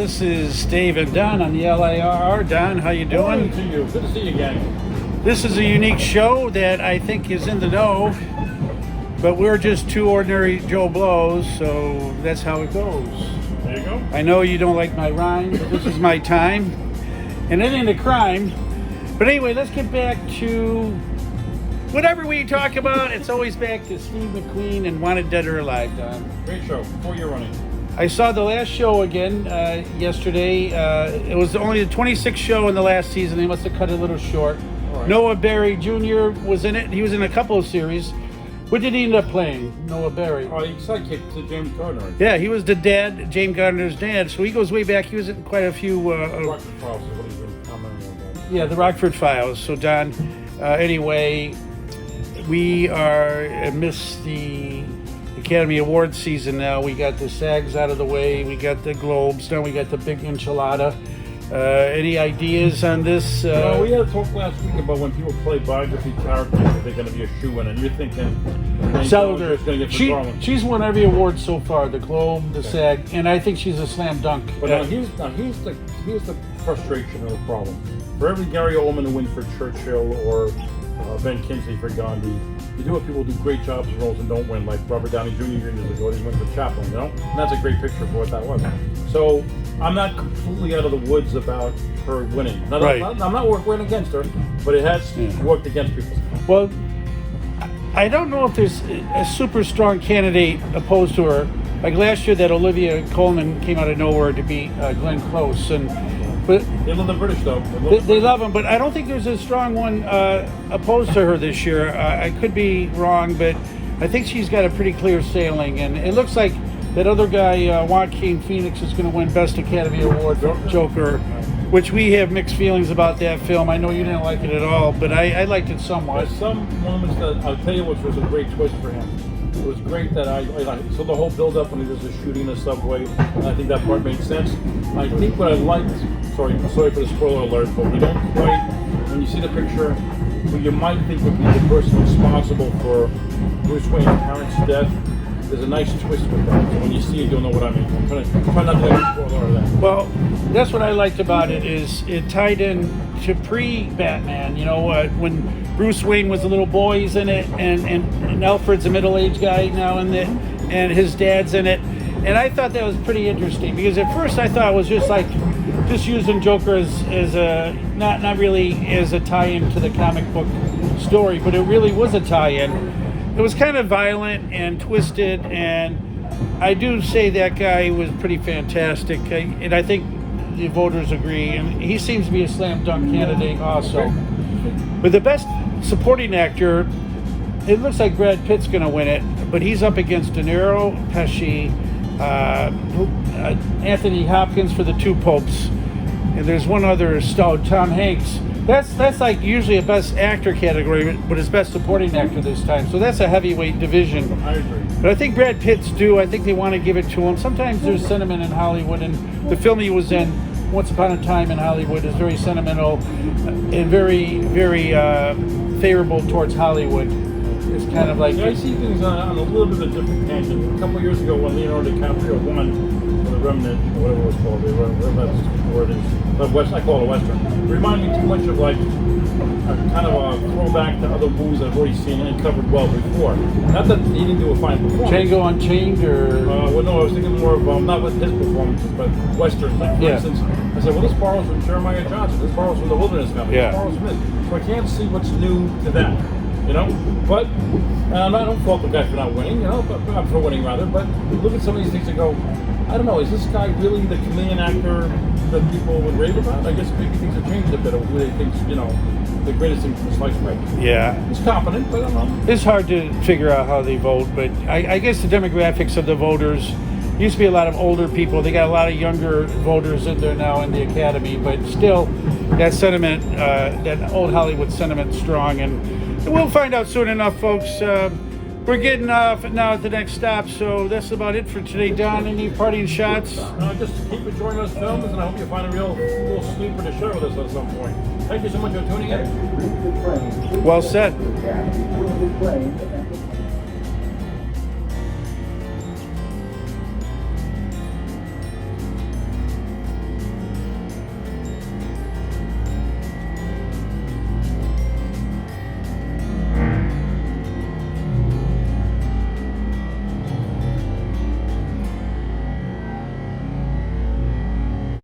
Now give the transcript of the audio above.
This is Dave and Don on the Lirr. Don, how you doing? Good to you. Good to see you again. This is a unique show that I think is in the know, but we're just two ordinary Joe Blows, so that's how it goes. There you go. I know you don't like my rhyme, but this is my time, and it ain't a crime. But anyway, let's get back to whatever we talk about. It's always back to Steve McQueen and Wanted Dead or Alive, Don. Great show. 4-year running. I saw the last show again yesterday. It was only the 26th show in the last season. They must have cut it a little short. Right. Noah Berry Jr. was in it. He was in a couple of series. What did he end up playing, Noah Berry? Oh, he's sidekick to James Gardner. Yeah, he was the dad, James Gardner's dad. So he goes way back. He was in quite a few... Rockford Files is what he's been commenting on that. Yeah, the Rockford Files. So, Don, anyway, we are amidst the Academy Awards season now. We got the SAGs out of the way. We got the Globes. Now we got the big enchilada. Any ideas on this? Well, we had a talk last week about when people play biography characters, that they're going to be a shoe-in, and you're thinking Seldom. going to get the Garland. She's won every award so far, the Globe, the SAG, and I think she's a slam dunk. But here's the frustration or the problem. For every Gary Oldman who wins for Churchill or Ben Kingsley for Gandhi, you do have people who do great jobs in roles and don't win, like Robert Downey Jr. years ago, he went for Chaplin, you know? And that's a great picture for what that was. So I'm not completely out of the woods about her winning. Right. I'm not working against her, but it has worked against people. Well, I don't know if there's a super strong candidate opposed to her. Like last year, that Olivia Colman came out of nowhere to beat Glenn Close, but They love the British, though. they love him. But I don't think there's a strong one opposed to her this year. I could be wrong, but I think she's got a pretty clear sailing, and it looks like that other guy, Joaquin Phoenix, is going to win Best Academy Award for Joker, which we have mixed feelings about that film. I know you didn't like it at all, but I liked it somewhat. There's some moments that I'll tell you which was a great twist for him. It was great that so the whole build-up when he was just shooting the subway, I think that part made sense. I think what I liked, sorry for the spoiler alert, but we don't quite, when you see the picture, who you might think would be the person responsible for Bruce Wayne's parents' death, there's a nice twist with that. So when you see it, you'll know what I mean. I'm try not to make a spoiler of that. Well, that's what I liked about it, is it tied in to pre-Batman. You know, when Bruce Wayne was a little boy, he's in it, and Alfred's a middle-aged guy now in it, and his dad's in it. And I thought that was pretty interesting, because at first I thought it was just using Joker as a not really as a tie-in to the comic book story, but it really was a tie-in. It was kind of violent and twisted, and I do say that guy was pretty fantastic, and I think the voters agree, and he seems to be a slam dunk candidate also. But the best supporting actor, it looks like Brad Pitt's going to win it, but he's up against De Niro, Pesci, Anthony Hopkins for the Two Popes, and there's one other star, Tom Hanks. That's like usually a best actor category, but it's best supporting actor this time. So that's a heavyweight division. I agree. But I think Brad Pitt's due. I think they want to give it to him. Sometimes there's sentiment in Hollywood, and the film he was in, Once Upon a Time in Hollywood, is very sentimental and very, very favorable towards Hollywood. It's kind of like... Yeah, I see things on a little bit of a different tangent. A couple of years ago when Leonardo DiCaprio won for The Remnant, or whatever it was called, I call it a Western. It reminded me too much of like a kind of a throwback to other movies I've already seen and covered well before. Not that he didn't do a fine performance. Django Unchained, or... well, no, I was thinking more of, not with his performances, but Westerns. Like, for instance, I said, well, this borrows from Jeremiah Johnson. This borrows from The Wilderness Family. This borrows from this. So I can't see what's new to that. You know, but I don't fault the guy for not winning, you know, but for winning rather. But look at some of these things and go, I don't know, is this guy really the chameleon actor that people would rave about? I guess maybe things have changed a bit of who they think, you know, the greatest thing from sliced bread. Yeah. He's competent, but I don't know. It's hard to figure out how they vote, but I guess the demographics of the voters used to be a lot of older people. They got a lot of younger voters in there now in the Academy, but still that sentiment, that old Hollywood sentiment is strong, and we'll find out soon enough, folks. We're getting off now at the next stop, so that's about it for today. Don, any parting shots? Just keep enjoying those films, and I hope you find a real cool sleeper to share with us at some point. Thank you so much for tuning in. Well said.